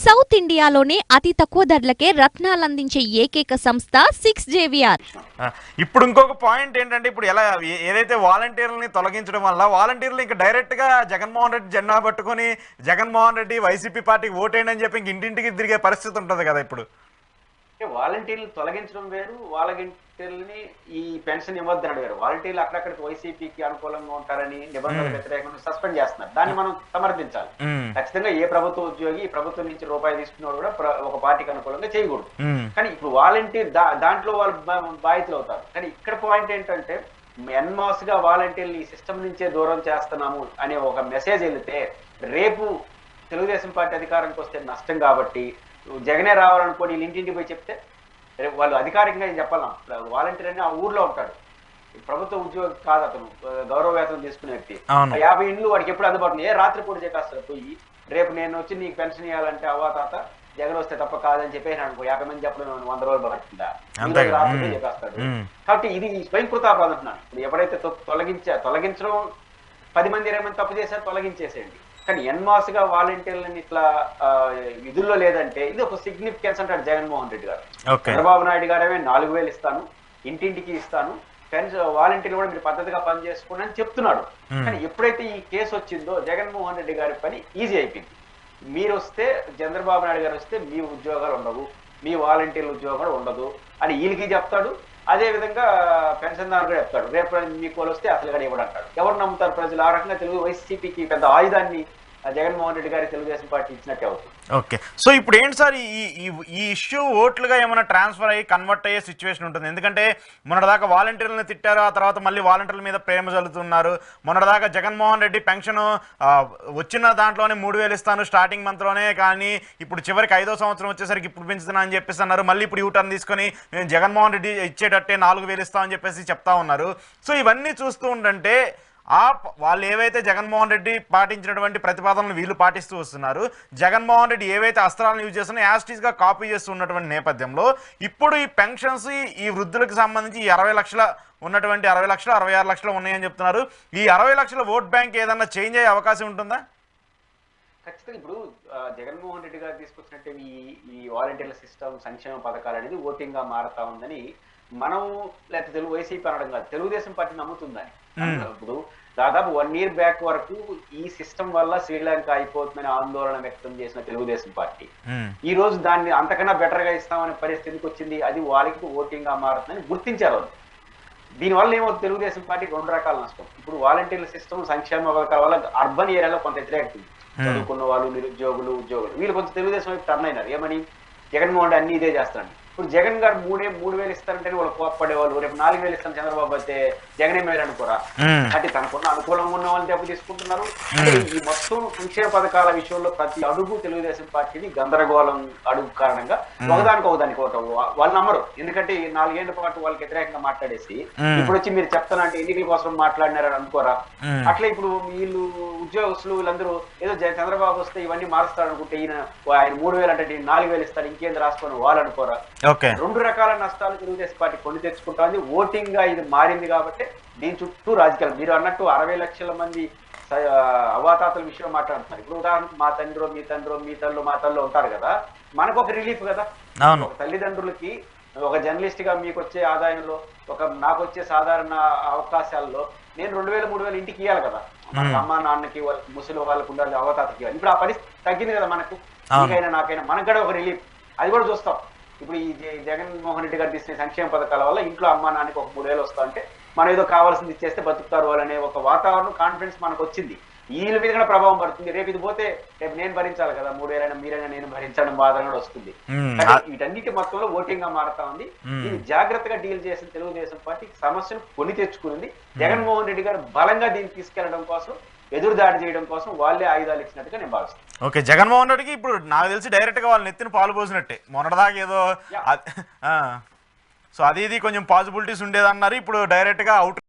South ఇండియాలోనే అతి తక్కువ ధరలకే రత్నాలందించే ఏకైక సంస్థ 6JVR. ఇప్పుడు ఇంకొక పాయింట్ ఏంటంటే ఇప్పుడు ఎలా ఏదైతే వాలంటీర్లని తొలగించడం వల్ల వాలంటీర్లు ఇంకా డైరెక్ట్గా జగన్మోహన్ రెడ్డి జెండా పట్టుకొని జగన్మోహన్ రెడ్డి వైసీపీ పార్టీకి ఓటేయండి అని చెప్పి ఇంక ఇంటింటికి తిరిగే పరిస్థితి ఉంటుంది కదా ఇప్పుడు. వాలంటీర్లు తొలగించడం వేరు, వాలంటీర్లని ఈ పెన్షన్ ఇవ్వద్దనడం వేరు. వాలంటీర్లు అక్కడక్కడికి వైసీపీకి అనుకూలంగా ఉంటారని నిబంధనలు వ్యతిరేకంగా సస్పెండ్ చేస్తున్నారు. దాన్ని మనం సమర్థించాలి. ఖచ్చితంగా ఏ ప్రభుత్వ ఉద్యోగి ఈ ప్రభుత్వం నుంచి రూపాయి తీసుకున్నాడు కూడా ఒక పార్టీకి అనుకూలంగా చేయకూడదు. కానీ ఇప్పుడు వాలంటీర్ దాంట్లో వాళ్ళు బాధితులు అవుతారు. కానీ ఇక్కడ పాయింట్ ఏంటంటే ఎన్మాస్ గా వాలంటీర్లు ఈ సిస్టమ్ నుంచే దూరం చేస్తున్నాము అనే ఒక మెసేజ్ వెళితే రేపు తెలుగుదేశం పార్టీ అధికారానికి వస్తే నష్టం. కాబట్టి జగనే రావాలనుకోని ఇంటింటికి పోయి చెప్తే రేపు వాళ్ళు అధికారికంగా ఏం చెప్పాలి, వాలంటీర్ అని ఆ ఊర్లో ఉంటాడు, ప్రభుత్వ ఉద్యోగి కాదు, అతను గౌరవ వేతనం తీసుకునే వ్యక్తి. 50 ఇండ్లు వాడికి ఎప్పుడు అందుబాటులో ఏ రాత్రి పూట చేస్తారు పోయి రేపు నేను వచ్చి నీకు పెన్షన్ ఇవ్వాలంటే అవ్వ తాత జగన్ వస్తే తప్ప కాదని చెప్పేసి అనుకో 50 మంది చెప్పడం 100 రోజులు పడుతుందా, రాత్రి చెప్పేస్తాడు. కాబట్టి ఇది స్వయంకృతాపరాధం అంటున్నాను. ఇప్పుడు ఎప్పుడైతే తొలగించడం 10 మంది 20 మంది తప్పు చేశారు తొలగించేసేయండి. కానీ ఎన్మాస్ గా వాలంటీర్లని ఇట్లా విధుల్లో లేదంటే ఇది ఒక సిగ్నిఫికెన్స్ అంటాడు జగన్మోహన్ రెడ్డి గారు. చంద్రబాబు నాయుడు గారేమే 4000 ఇస్తాను, ఇంటింటికి ఇస్తాను, వాలంటీర్లు కూడా మీరు పద్ధతిగా పనిచేసుకోండి అని చెప్తున్నాడు. కానీ ఎప్పుడైతే ఈ కేసు వచ్చిందో జగన్మోహన్ రెడ్డి గారి పని ఈజీ అయిపోయింది. మీరు వస్తే చంద్రబాబు నాయుడు గారు వస్తే మీ ఉద్యోగాలు ఉండవు, మీ వాలంటీర్ల ఉద్యోగం ఉండదు అని వీళ్ళకి చెప్తాడు. అదే విధంగా పెన్షన్దారు కూడా చెప్తాడు రేపు మీకు వాళ్ళు వస్తే అసలు కూడా ఇవ్వడం అంటాడు. ఎవరు నమ్ముతారు ప్రజలు? ఆ రకంగా తెలుగు వైసీపీకి పెద్ద ఆయుధాన్ని జగన్మోహన్ రెడ్డి గారి తెలుగుదేశం పార్టీ ఇచ్చినట్టే అవుతుంది. ఓకే, సో ఇప్పుడు ఏంటి సార్ ఈ ఇష్యూ ఓట్లుగా ఏమైనా ట్రాన్స్ఫర్ అయ్యి కన్వర్ట్ అయ్యే సిచ్యువేషన్ ఉంటుంది? ఎందుకంటే మొన్నటిదాకా వాలంటీర్లను తిట్టారు, ఆ తర్వాత మళ్ళీ వాలంటీర్ల మీద ప్రేమ చల్లుతున్నారు. మొన్నటిదాకా జగన్మోహన్ రెడ్డి పెన్షన్ వచ్చిన దాంట్లోనే 3000 ఇస్తాను స్టార్టింగ్ మంత్లోనే, కానీ ఇప్పుడు చివరికి 5వ సంవత్సరం వచ్చేసరికి ఇప్పుడు పెంచుతున్నా అని చెప్పేసి అన్నారు. మళ్ళీ ఇప్పుడు యూటర్న్ తీసుకొని మేము జగన్మోహన్ రెడ్డి ఇచ్చేటట్టే 4000 ఇస్తామని చెప్పేసి చెప్తా ఉన్నారు. సో ఇవన్నీ చూస్తూ ఉంటే వాళ్ళు ఏవైతే జగన్మోహన్ రెడ్డి పాటించినటువంటి ప్రతిపాదనలు వీళ్ళు పాటిస్తూ వస్తున్నారు, జగన్మోహన్ రెడ్డి ఏవైతే అస్త్రాలను యూజ్ చేస్తున్నా యాస్టీస్గా కాపీ చేస్తూ ఉన్నటువంటి నేపథ్యంలో ఇప్పుడు ఈ పెన్షన్స్ ఈ వృద్ధులకు సంబంధించి 60 లక్షల ఉన్నటువంటి 60 లక్షలు 66 లక్షలు ఉన్నాయని చెప్తున్నారు. ఈ 60 లక్షల ఓట్ బ్యాంక్ ఏదన్నా చేంజ్ అయ్యే అవకాశం ఉంటుందా? ఖచ్చితంగా ఇప్పుడు జగన్మోహన్ రెడ్డి గారు తీసుకొచ్చినట్టు ఈ వాలంటీర్ల సిస్టమ్ సంక్షేమ పథకాలు అనేది ఓటింగ్ గా మారుతా ఉందని మనం లేకపోతే వైసీపీ అనడం కాదు, తెలుగుదేశం పార్టీ నమ్ముతుందని. ఇప్పుడు దాదాపు 1 year బ్యాక్ వరకు ఈ సిస్టమ్ వల్ల శ్రీలంక అయిపోతుందని ఆందోళన వ్యక్తం చేసిన తెలుగుదేశం పార్టీ ఈ రోజు దాన్ని అంతకన్నా బెటర్ గా ఇస్తామనే పరిస్థితికి వచ్చింది. అది వాళ్ళకి ఓటింగ్ గా మారుతుందని గుర్తించారు. దీనివల్ల ఏమో తెలుగుదేశం పార్టీకి 2 రకాల నష్టం. ఇప్పుడు వాలంటీర్ల సిస్టమ్ సంక్షేమ పథకాల వల్ల అర్బన్ ఏరియాలో కొంత వ్యతిరేకత, చదువుకున్న వాళ్ళు, నిరుద్యోగులు, ఉద్యోగులు వీళ్ళు కొంచెం తెలుగుదేశం వైపు టర్న్ అయినారు. ఏమని జగన్మోహన్ రెడ్డి అన్ని ఇదే చేస్తాడు. ఇప్పుడు జగన్ గారు 3000 ఇస్తారంటే వాళ్ళు కోప్పడేవాళ్ళు, రేపు 4000 ఇస్తాను చంద్రబాబు అయితే జగనే మేలు అనుకోరా? అంటే తనకున్న అనుకూలంగా ఉన్న వాళ్ళని దెబ్బ తీసుకుంటున్నారు. ఈ మొత్తం సంక్షేమ పథకాల విషయంలో ప్రతి అడుగు తెలుగుదేశం పార్టీని గందరగోళం అడుగు కారణంగా ఒకదానికి వాళ్ళు నమ్మరు. ఎందుకంటే 4 ఏళ్ల పాటు వాళ్ళకి వ్యతిరేకంగా మాట్లాడేసి ఇప్పుడు వచ్చి మీరు చెప్తానంటే ఎన్నికల కోసం మాట్లాడినారని అనుకోరా? అట్లా ఇప్పుడు వీళ్ళు ఉద్యోగస్తులు వీళ్ళందరూ ఏదో చంద్రబాబు వస్తే ఇవన్నీ మారుస్తాడు అనుకుంటే ఆయన 3000 అంటే 4000 ఇస్తాడు ఇంకేంది రాసుకొని వాళ్ళు అనుకోరా? 2 రకాల నష్టాలు తెలుగుదేశం పార్టీ కొని తెచ్చుకుంటుంది. ఓటింగ్ గా ఇది మారింది కాబట్టి దీని చుట్టూ రాజకీయాలు మీరు అన్నట్టు 60 లక్షల మంది అవాతాతల విషయం మాట్లాడుతున్నారు. ఇప్పుడు ఉదాహరణకు మా తండ్రి మీ తండ్రి మీ తల్లు మా తల్లు ఉంటారు కదా, మనకు ఒక రిలీఫ్ కదా. తల్లిదండ్రులకి ఒక జర్నలిస్ట్ గా మీకు వచ్చే ఆదాయంలో నాకు వచ్చే సాధారణ అవకాశాల్లో నేను 2000 3000 ఇంటికి ఇవ్వాలి కదా. మన అమ్మ నాన్నకి ముసలి వాళ్ళకు ఉండాలి, అవతాతకి ఇవ్వాలి. ఇప్పుడు ఆ పరిస్థితి తగ్గింది కదా మనకు, నీకైనా నాకైనా, మనకు కూడా ఒక రిలీఫ్. అది కూడా చూస్తాం. ఇప్పుడు ఈ జగన్మోహన్ రెడ్డి గారు తీసిన సంక్షేమ పథకాల వల్ల ఇంట్లో అమ్మా నాన్నకి ఒక 3000 వస్తా అంటే మనం ఏదో కావాల్సింది ఇచ్చేస్తే బతుకుతారు అనే ఒక వాతావరణం, కాన్ఫిడెన్స్ మనకు వచ్చింది. వీళ్ళ మీద కూడా ప్రభావం పడుతుంది. రేపు ఇది పోతే రేపు నేను భరించాలి కదా, 3000 మీరైనా నేను భరించడం బాధ కూడా వస్తుంది. వీటన్నిటి మొత్తంలో ఓటింగ్ గా మారుతా ఉంది. దీన్ని జాగ్రత్తగా డీల్ చేసిన తెలుగుదేశం పార్టీ సమస్యను కొని తెచ్చుకుంది. జగన్మోహన్ రెడ్డి గారు బలంగా దీన్ని తీసుకెళ్లడం కోసం, ఎదురుదాడి చేయడం కోసం వాళ్ళే ఆయుధాలు ఇచ్చినట్టుగా నేను భావిస్తాను. ఓకే, జగన్మోహన్ రెడ్డికి ఇప్పుడు నాకు తెలిసి డైరెక్ట్ గా వాళ్ళు నెత్తిన పాలు పోసినట్టే. మొన్నటిదాకా ఏదో సో అది ఇది కొంచెం పాసిబిలిటీస్ ఉండేదన్నారు, ఇప్పుడు డైరెక్ట్ గా అవుట్